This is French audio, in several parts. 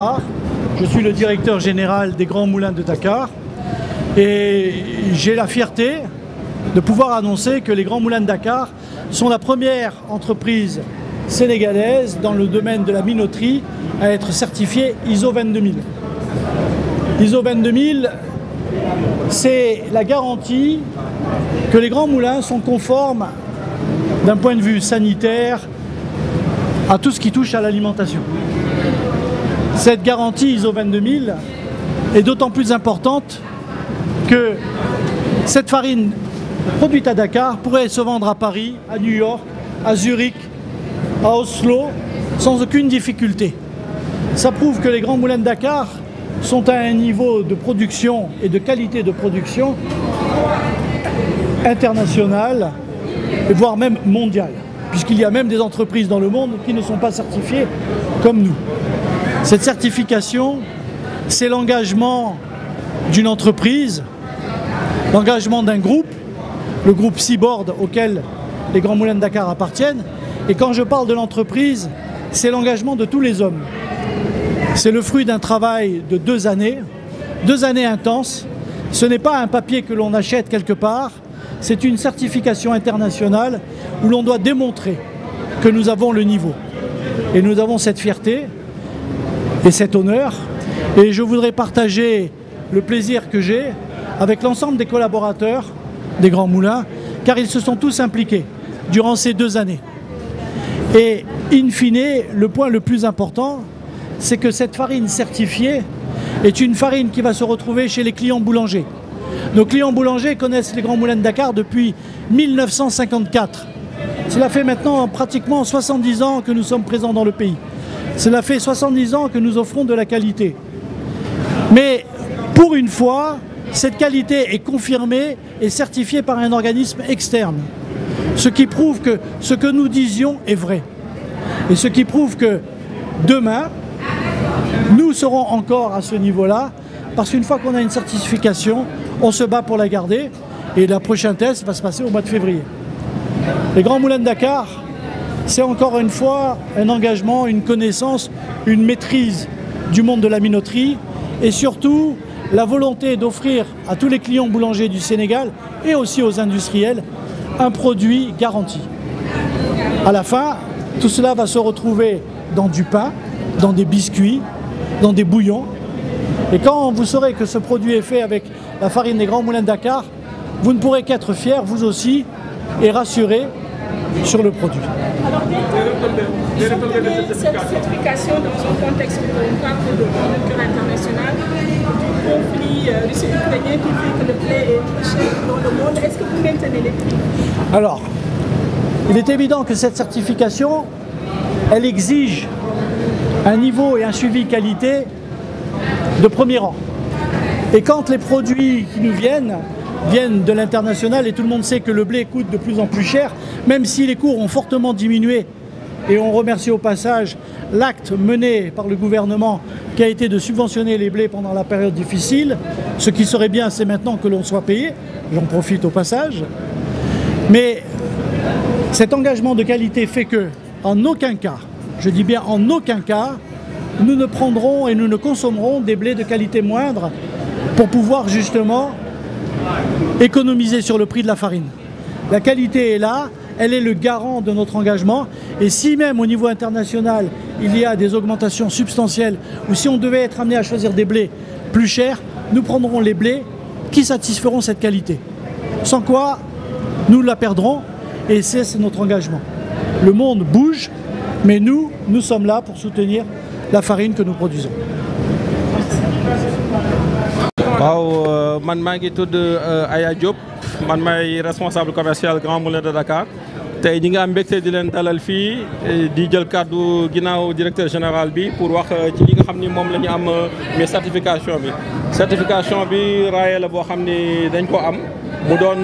Je suis le directeur général des Grands Moulins de Dakar et j'ai la fierté de pouvoir annoncer que les Grands Moulins de Dakar sont la première entreprise sénégalaise dans le domaine de la minoterie à être certifiée ISO 22000. ISO 22000, c'est la garantie que les grands moulins sont conformes d'un point de vue sanitaire à tout ce qui touche à l'alimentation. Cette garantie ISO 22000 est d'autant plus importante que cette farine produite à Dakar pourrait se vendre à Paris, à New York, à Zurich, à Oslo, sans aucune difficulté. Ça prouve que les grands moulins de Dakar sont à un niveau de production et de qualité de production international, voire même mondial, puisqu'il y a même des entreprises dans le monde qui ne sont pas certifiées comme nous. Cette certification, c'est l'engagement d'une entreprise, l'engagement d'un groupe, le groupe Seaboard auquel les Grands Moulins de Dakar appartiennent. Et quand je parle de l'entreprise, c'est l'engagement de tous les hommes. C'est le fruit d'un travail de 2 années intenses. Ce n'est pas un papier que l'on achète quelque part, c'est une certification internationale où l'on doit démontrer que nous avons le niveau. Et nous avons cette fierté et cet honneur. Et je voudrais partager le plaisir que j'ai avec l'ensemble des collaborateurs des Grands Moulins, car ils se sont tous impliqués durant ces 2 années. Et in fine, le point le plus important, c'est que cette farine certifiée est une farine qui va se retrouver chez les clients boulangers. Nos clients boulangers connaissent les Grands Moulins de Dakar depuis 1954. Cela fait maintenant pratiquement 70 ans que nous sommes présents dans le pays. Cela fait 70 ans que nous offrons de la qualité. Mais pour une fois, cette qualité est confirmée et certifiée par un organisme externe. Ce qui prouve que ce que nous disions est vrai. Et ce qui prouve que demain, nous serons encore à ce niveau-là, parce qu'une fois qu'on a une certification, on se bat pour la garder. Et le prochain test va se passer au mois de février. Les Grands Moulins de Dakar, c'est encore une fois un engagement, une connaissance, une maîtrise du monde de la minoterie et surtout la volonté d'offrir à tous les clients boulangers du Sénégal et aussi aux industriels un produit garanti. À la fin, tout cela va se retrouver dans du pain, dans des biscuits, dans des bouillons. Et quand vous saurez que ce produit est fait avec la farine des Grands Moulins de Dakar, vous ne pourrez qu'être fiers, vous aussi, et rassurés sur le produit. Alors, cette certification dans un contexte où on parle de conjoncture internationale, du conflit russo-ukrainien qui fait que le blé est très cher dans le monde, est-ce que vous maintenez les prix? Alors, il est évident que cette certification, elle exige un niveau et un suivi qualité de premier rang. Et quand les produits qui nous viennent de l'international, et tout le monde sait que le blé coûte de plus en plus cher, même si les cours ont fortement diminué, et on remercie au passage l'acte mené par le gouvernement qui a été de subventionner les blés pendant la période difficile. Ce qui serait bien, c'est maintenant que l'on soit payé, j'en profite au passage. Mais cet engagement de qualité fait que, en aucun cas, je dis bien en aucun cas, nous ne prendrons et nous ne consommerons des blés de qualité moindre pour pouvoir justement économiser sur le prix de la farine. La qualité est là, elle est le garant de notre engagement et si même au niveau international il y a des augmentations substantielles ou si on devait être amené à choisir des blés plus chers, nous prendrons les blés qui satisferont cette qualité. Sans quoi, nous la perdrons et c'est notre engagement. Le monde bouge, mais nous sommes là pour soutenir la farine que nous produisons. waaw man maa ngi tudd Aya Diop man maay responsable commercial Grand Moulin de Dakar tey ñi nga am mbégte di leen dalal fii di jël kàddu ginnaaw directeur général bi pour wax ci li nga xam ni moom la ñu am mais certification bi raaye la boo xam ni dañ ko am mu doon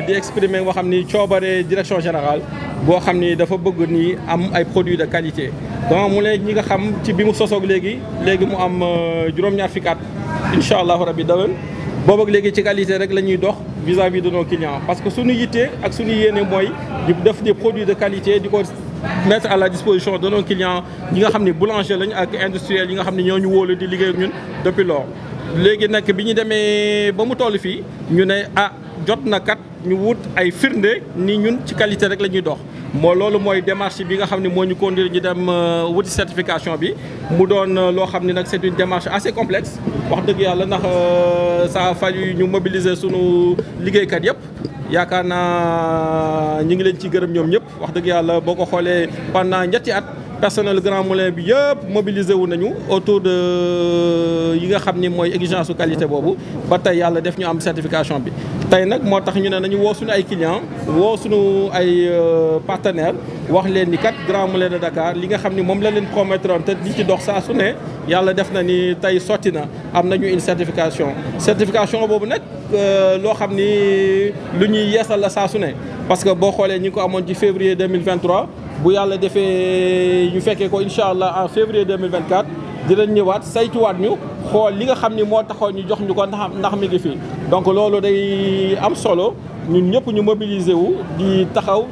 di exprimer boo xam ni coobare direction générale boo xam ni dafa bëgg ni am ay produits de qualité Grand Moulin ñi nga xam ci bi mu sosoog léegi mu am juróom-ñaar fukki at incha allahu rabbi dawen boobu ak léegi ci qualité rek la ñuy dox vis-à-vis de nos clients parce que suñu yitte ak suñu yéene mooy di def des produits de qualité di ko mettre à la disposition de nos clients ñi nga xam ne boulanger lañ ak industriels yi nga xam ne ñoo ñu wóolu di liggéey ak ñun depuis lors. léegi nag bi ñu demee ba mu toll fii ñu ne jot na kat ñu wut ay firnde ni ñun ci qualité rek la ñuy dox. loolu mooy démarche bi nga xam ne moo ñu conduire ñu dem wuti certification bi mu doon loo xam ne nag c'est une démarche assez complexe wax dëgg yàlla ndax ça a fallu ñu mobiliser sunu liggéeykat yëpp. yaakaar naa ñu ngi leen ci gërëm ñoom ñëpp wax dëgg yàlla boo ko xoolee pendant ñetti at personnel Grand Moulin bi yëpp mobilisé wu nañu autour de yi nga xam ni mooy exigence su qualité boobu ba tey yàlla def ñu am certification bi. tey nag moo tax ñu ne nañu woo suñu ay clients woo suñu ay partenaires wax leen ni kat Grand Moulin de Dakar li nga xam ni moom la leen promettre te di ci dox saa su ne yàlla def na ni tey sotti na am nañu une certification boobu nag. loo xam ni lu ñuy yeesal la saa su ne parce que boo xoolee ñi ngi ko amoon ci février 2023 bu yàlla defee ñu fekkee ko incha allah en février 2024 dinañ ñëwaat saytuwaat ñu xool li nga xam ni moo taxoon ñu jox ñu ko ndax mi ngi fi. donc loolu day am solo ñun ñëpp ñu mobiliser wu di taxaw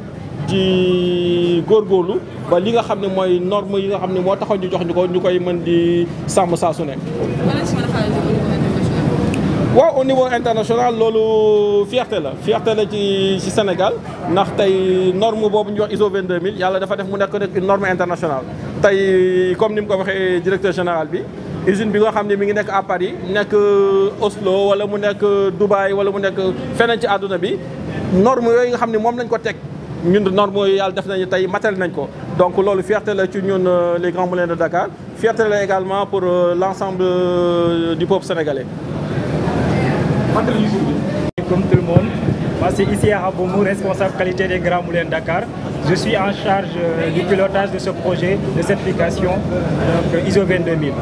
ci góorgóorlu ba li nga xam ne mooy norme yi nga xam ne moo taxoon ñu jox ñu ko ñu koy mën di sàmm saa su ne. waaw au niveau international loolu fierté la ci Sénégal ndax tey norme boobu ñu wax ISO 22000 yàlla dafa def mu nekk une norme internationale. tey comme ni mu ko waxee directeur général bi usine bi nga xam ne mi ngi nekk à Paris nekk Oslo wala mu nekk Dubaï wala mu nekk feneen ci àdduna bi norme yooyu nga xam ne moom lañ ko teg ñun norme yooyu yàlla def nañu tey matal nañ ko. donc loolu fierté la ci ñun les Grands Moulins de Dakar fierté la également pour l'ensemble du peuple sénégalais. Comme tout le monde, moi c'est ici à Aboumou, responsable qualité des Grands Moulins de Dakar. Je suis en charge du pilotage de ce projet de certification donc, ISO 22000.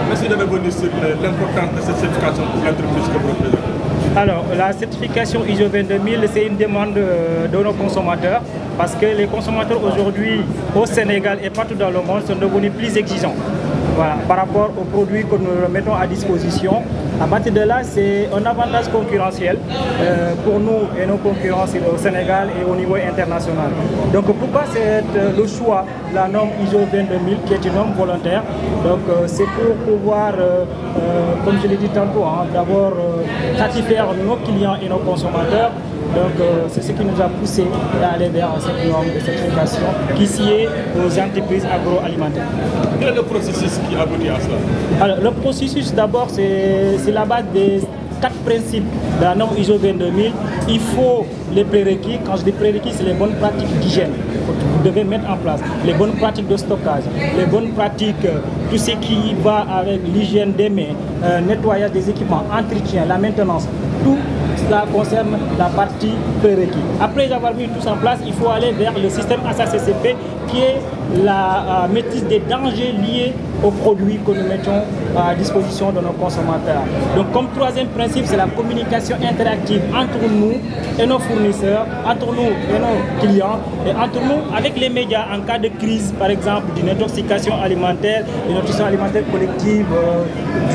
Merci de revenir sur l'importance de cette certification pour l'entreprise que vous représentez. Alors, la certification ISO 22000, c'est une demande de nos consommateurs parce que les consommateurs aujourd'hui au Sénégal et partout dans le monde sont devenus plus exigeants. Voilà, par rapport aux produits que nous mettons à disposition. À partir de là, c'est un avantage concurrentiel pour nous et nos concurrents au Sénégal et au niveau international. Donc pourquoi c'est le choix de la norme ISO 22000 qui est une norme volontaire. Donc c'est pour pouvoir, comme je l'ai dit tantôt, d'abord satisfaire nos clients et nos consommateurs. Donc c'est ce qui nous a poussé à aller vers cette norme de certification qui sied aux entreprises agroalimentaires. Quel est le processus qui aboutit à cela? Alors, le processus d'abord c'est la base des 4 principes de la norme ISO 22000. Il faut les prérequis. Quand je dis prérequis, c'est les bonnes pratiques d'hygiène que vous devez mettre en place. Les bonnes pratiques de stockage, les bonnes pratiques, tout ce qui va avec l'hygiène des mains, nettoyage des équipements, entretien, la maintenance, tout cela concerne la partie prérequis. Après avoir mis tout ça en place, il faut aller vers le système ASACCP qui est la maîtrise des dangers liés aux produits que nous mettons à disposition de nos consommateurs. Donc comme troisième principe, c'est la communication interactive entre nous et nos fournisseurs, entre nous et nos clients, et entre nous avec les médias en cas de crise, par exemple d'une intoxication alimentaire collective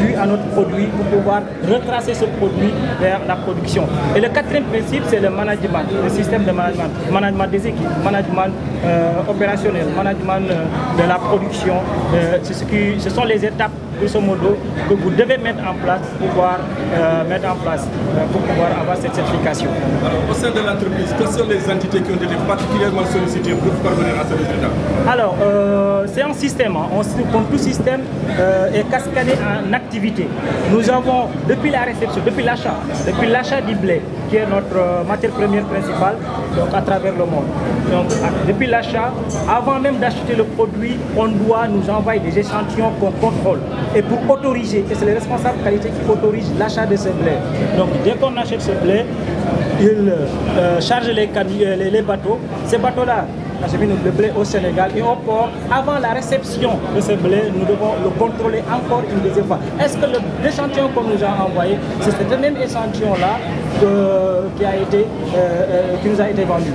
due à notre produit pour pouvoir retracer ce produit vers la production. Et le quatrième principe, c'est le management, le système de management, management des équipes, management opérationnel, management de la production. Ce sont les étapes, grosso modo, que vous devez mettre en place pour pouvoir avoir cette certification. Alors, au sein de l'entreprise, quelles sont les entités qui ont été particulièrement sollicitées pour parvenir à ce résultat? Alors, c'est un système. Comme tout système est cascadé en activité. Nous avons, depuis la réception, depuis l'achat du blé, qui est notre matière première principale donc à travers le monde. Donc, depuis l'achat, avant même d'acheter le produit, on doit nous envoyer des échantillons qu'on contrôle. Et pour autoriser, et c'est le responsable qualité qui autorise l'achat de ce blé. Donc dès qu'on achète ce blé, il charge les bateaux. Ces bateaux-là acheminent le blé au Sénégal et au port. Avant la réception de ce blé, nous devons le contrôler encore une deuxième fois. Est-ce que l'échantillon qu'on nous a envoyé, c'est ce même échantillon-là qui nous a été vendu?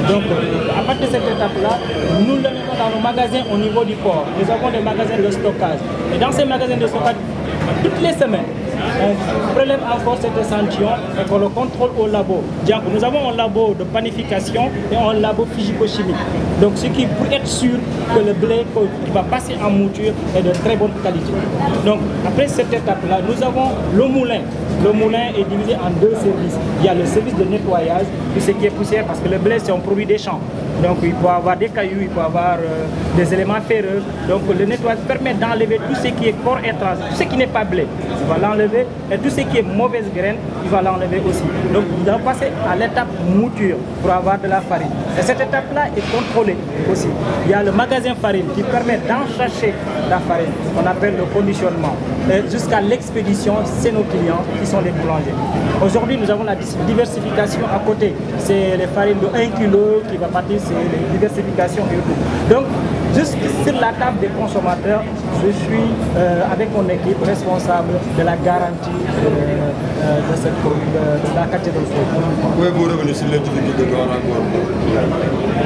Donc, à partir de cette étape-là, nous le mettons dans nos magasins au niveau du port. Nous avons des magasins de stockage. Et dans ces magasins de stockage, toutes les semaines, on prélève encore cet échantillon et qu'on le contrôle au labo. Nous avons un labo de panification et un labo physico-chimique. Donc ce qui pour être sûr que le blé qui va passer en mouture est de très bonne qualité. Donc après cette étape-là, nous avons le moulin. Le moulin est divisé en deux services. Il y a le service de nettoyage, tout ce qui est poussière, parce que le blé c'est un produit des champs. Donc il peut avoir des cailloux, il peut avoir des éléments ferreux. Donc le nettoyage permet d'enlever tout ce qui est corps étrange, tout ce qui n'est pas blé, il va l'enlever. Et tout ce qui est mauvaise graine, il va l'enlever aussi. Donc il va passer à l'étape mouture pour avoir de la farine. Et cette étape-là est contrôlée aussi. Il y a le magasin farine qui permet d'enchacher la farine, qu'on appelle le conditionnement. Jusqu'à l'expédition, c'est nos clients qui sont les boulangers. Aujourd'hui, nous avons la diversification à côté. C'est les farines de 1 kg qui va partir, c'est les diversifications et tout. Donc, juste sur la table des consommateurs, je suis avec mon équipe responsable de la garantie de la cathédrale. Pouvez-vous revenir sur les difficultés qu'on rencontre?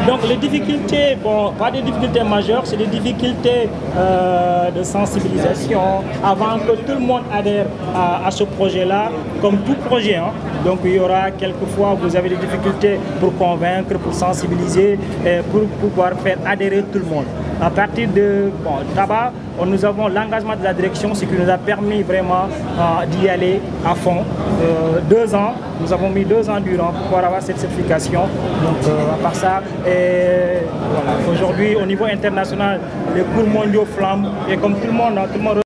Donc les difficultés, bon, pas des difficultés majeures, c'est des difficultés de sensibilisation avant que tout le monde adhère à ce projet-là, comme tout projet. Hein. Donc il y aura quelquefois, vous avez des difficultés pour convaincre, pour sensibiliser, pour pouvoir faire adhérer tout le monde. À partir de tabac, nous avons l'engagement de la direction, ce qui nous a permis vraiment d'y aller à fond. 2 ans, nous avons mis 2 ans durant pour pouvoir avoir cette certification. Donc à part ça, voilà. Aujourd'hui au niveau international, les cours mondiaux flambent et comme tout le monde